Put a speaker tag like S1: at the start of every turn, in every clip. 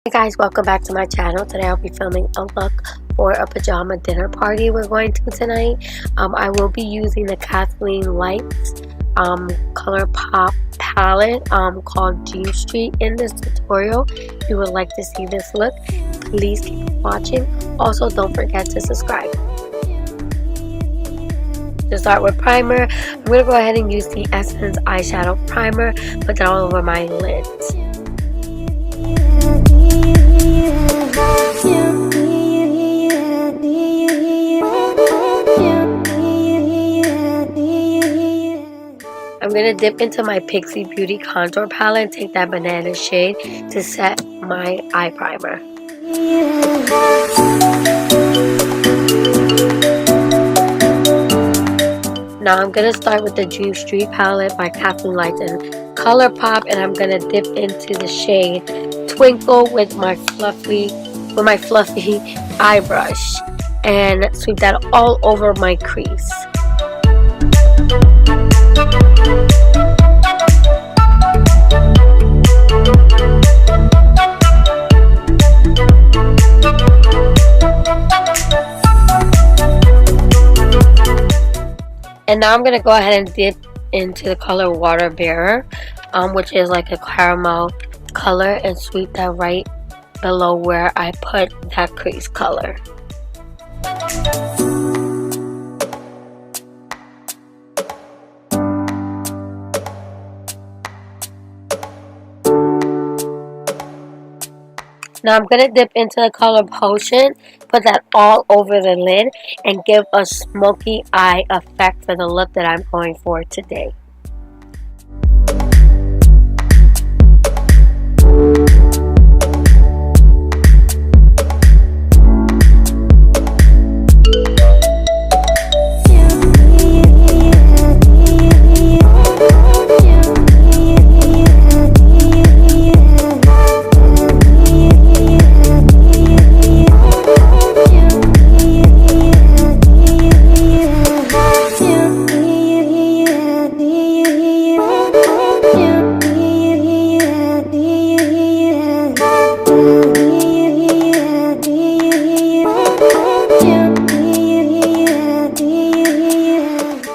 S1: Hey guys, welcome back to my channel. Today I'll be filming a look for a pajama dinner party we're going to tonight. I will be using the Kathleen Lights ColourPop palette called G Street in this tutorial. If you would like to see this look, please keep watching. Also, don't forget to subscribe. To start with primer, I'm going to go ahead and use the Essence eyeshadow primer, put that all over my lids. I'm going to dip into my Pixi Beauty Contour Palette and take that banana shade to set my eye primer. Now I'm going to start with the Dream Street Palette by Kathleen Lights and ColourPop, and I'm going to dip into the shade Twinkle with my fluffy eye brush and sweep that all over my crease. And now I'm going to go ahead and dip into the color Water Bearer, which is like a caramel color, and sweep that right below where I put that crease color. Now I'm going to dip into the color Potion, put that all over the lid, and give a smoky eye effect for the look that I'm going for today.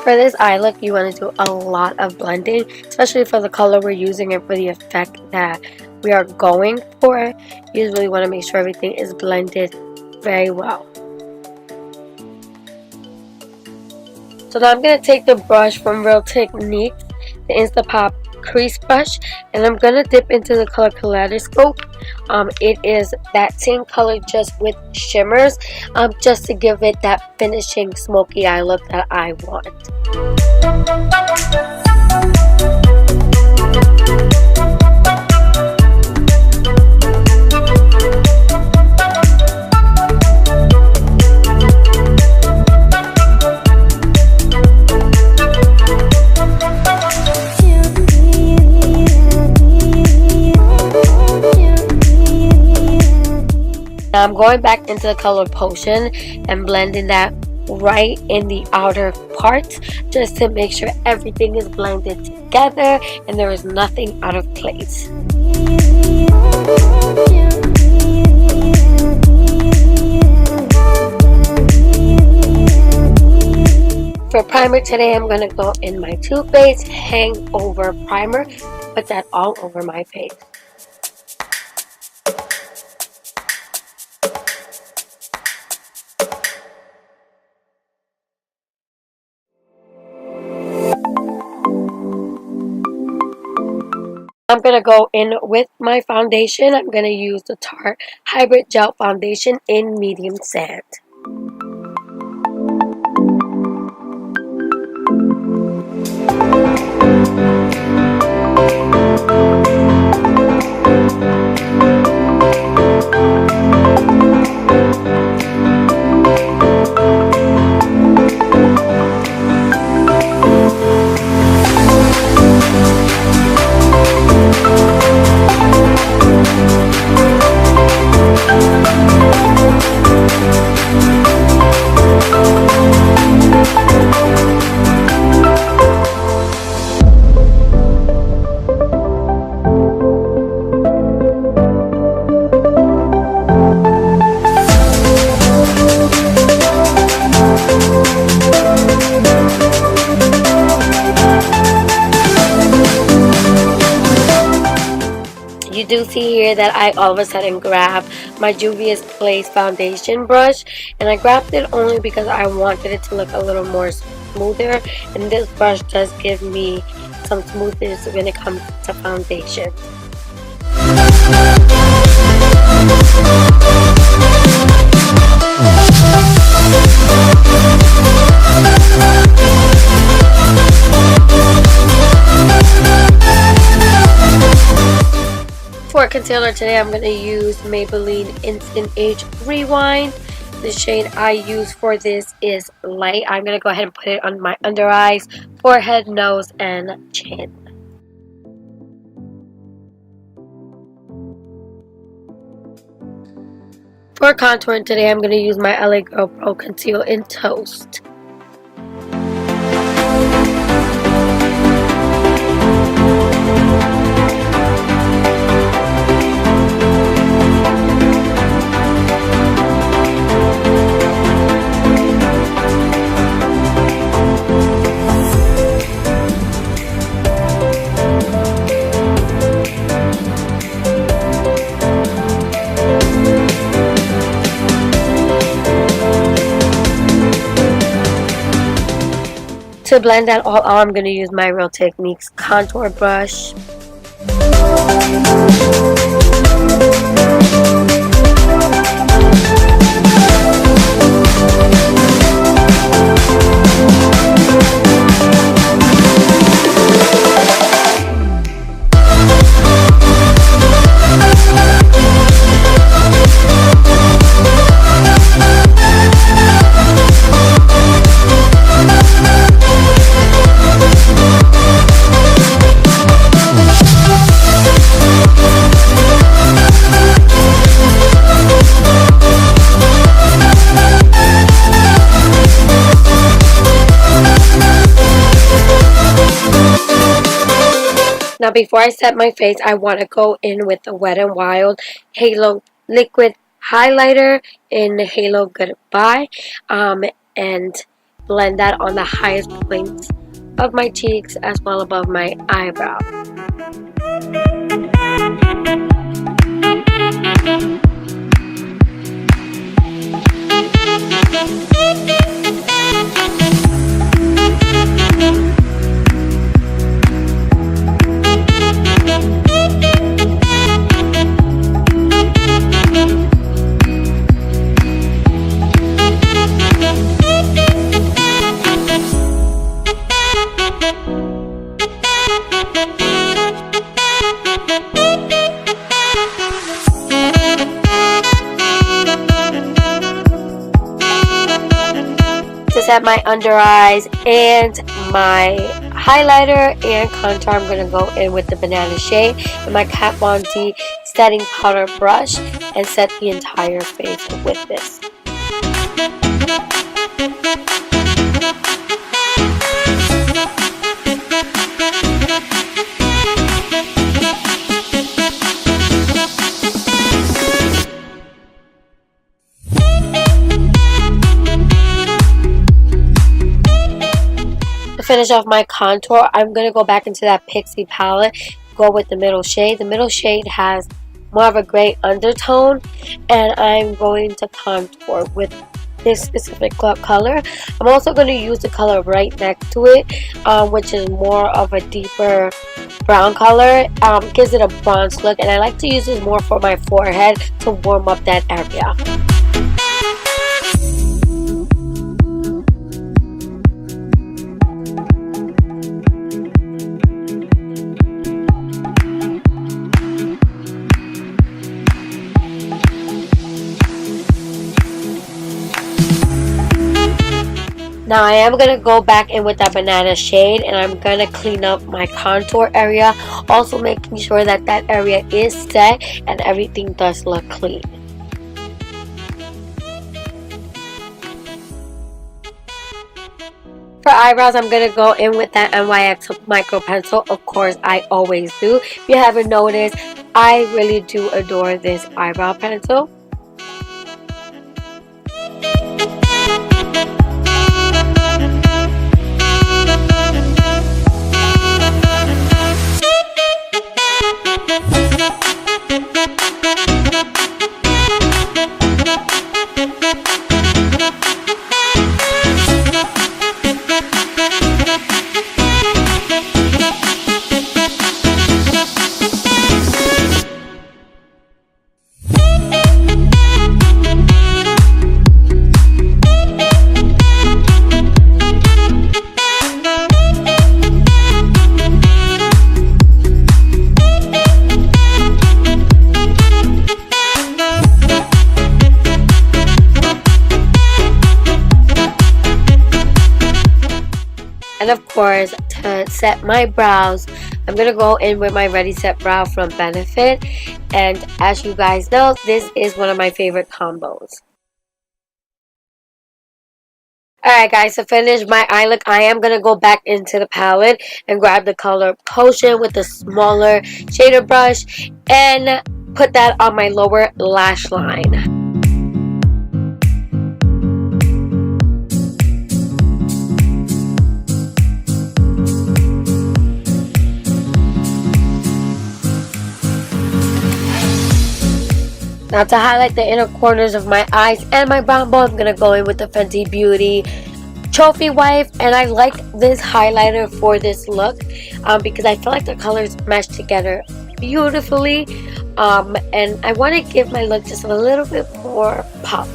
S1: For this eye look, you want to do a lot of blending, especially for the color we're using and for the effect that we are going for. You really want to make sure everything is blended very well. So now I'm going to take the brush from Real Techniques, the Instapop crease brush, and I'm going to dip into the color Kaleidoscope. It is that same color just with shimmers, just to give it that finishing smoky eye look that I want. Now I'm going back into the color Potion and blending that right in the outer parts, just to make sure everything is blended together and there is nothing out of place. For primer today, I'm going to go in my TooFaced Hangover primer, put that all over my face. I'm going to go in with my foundation. I'm going to use the Tarte Hybrid Gel Foundation in Medium Sand. you do see here that I all of a sudden grabbed my Juvia's Place foundation brush, and I grabbed it only because I wanted it to look a little more smoother, and this brush does give me some smoothness when it comes to foundation. For concealer today, I'm going to use Maybelline Instant Age Rewind. The shade I use for this is light. I'm going to go ahead and put it on my under eyes, forehead, nose, and chin. For contouring today, I'm going to use my LA Girl Pro Conceal in Toast. To blend that all out, I'm going to use my Real Techniques contour brush. Now before I set my face, I want to go in with the Wet n Wild Halo Liquid Highlighter in Halo Goodbye, and blend that on the highest points of my cheeks as well above my eyebrow. To set my under eyes and my highlighter and contour, I'm going to go in with the Banana shade and my Kat Von D setting powder brush and set the entire face with this. To finish off my contour, I'm going to go back into that Pixi palette, go with the middle shade. The middle shade has more of a gray undertone, and I'm going to contour with this specific color. I'm also going to use the color right next to it, which is more of a deeper brown color. Gives it a bronze look, and I like to use this more for my forehead to warm up that area. Now I am going to go back in with that Banana shade, and I'm going to clean up my contour area, also making sure that that area is set and everything does look clean. For eyebrows, I'm going to go in with that NYX micro pencil. Of course, I always do. If you haven't noticed, I really do adore this eyebrow pencil. And of course, to set my brows, I'm going to go in with my Ready Set Brow from Benefit. And as you guys know, this is one of my favorite combos. Alright guys, to finish my eye look, I am going to go back into the palette and grab the color Potion with the smaller shader brush and put that on my lower lash line. Now to highlight the inner corners of my eyes and my brow bone, I'm going to go in with the Fenty Beauty Trophy Wife. And I like this highlighter for this look because I feel like the colors mesh together beautifully. And I want to give my look just a little bit more pop.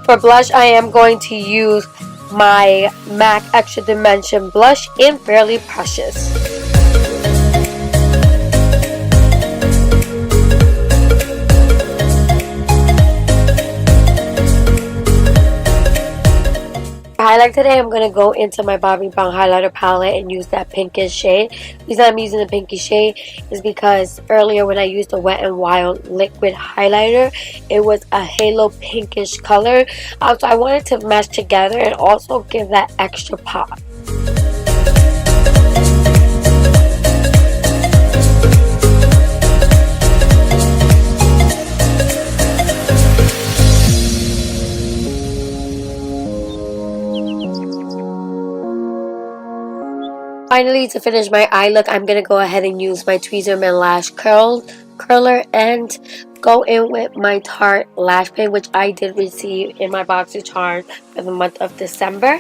S1: For blush, I am going to use my MAC Extra Dimension blush in Fairly Precious. Highlight today, I'm going to go into my Bobbi Brown highlighter palette and use that pinkish shade. The reason I'm using the pinky shade is because earlier when I used the Wet n Wild liquid highlighter, it was a halo pinkish color. So I wanted to mesh together and also give that extra pop. Finally, to finish my eye look, I'm going to go ahead and use my Tweezerman Lash Curler and go in with my Tarte Lash Pen, which I did receive in my box of charms for the month of December.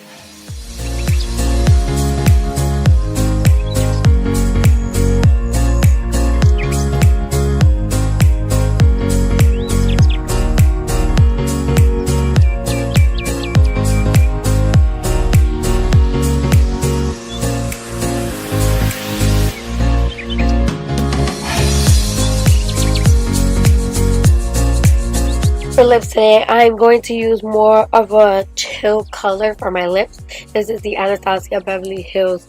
S1: For lips today, I'm going to use more of a chill color for my lips. This is the Anastasia Beverly Hills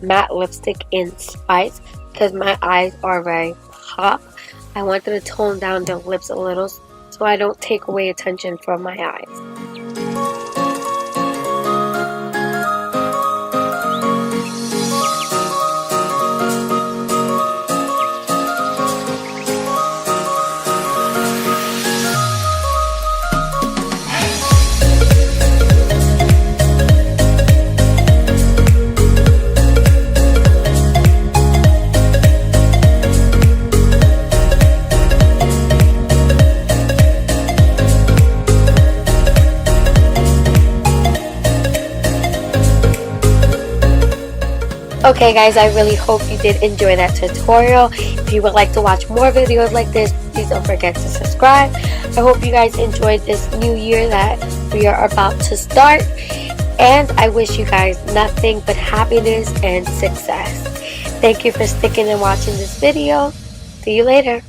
S1: matte lipstick in Spice because my eyes are very pop. I wanted to tone down the lips a little so I don't take away attention from my eyes. Okay guys, I really hope you did enjoy that tutorial. If you would like to watch more videos like this, please don't forget to subscribe. I hope you guys enjoyed this new year that we are about to start. And I wish you guys nothing but happiness and success. Thank you for sticking and watching this video. See you later.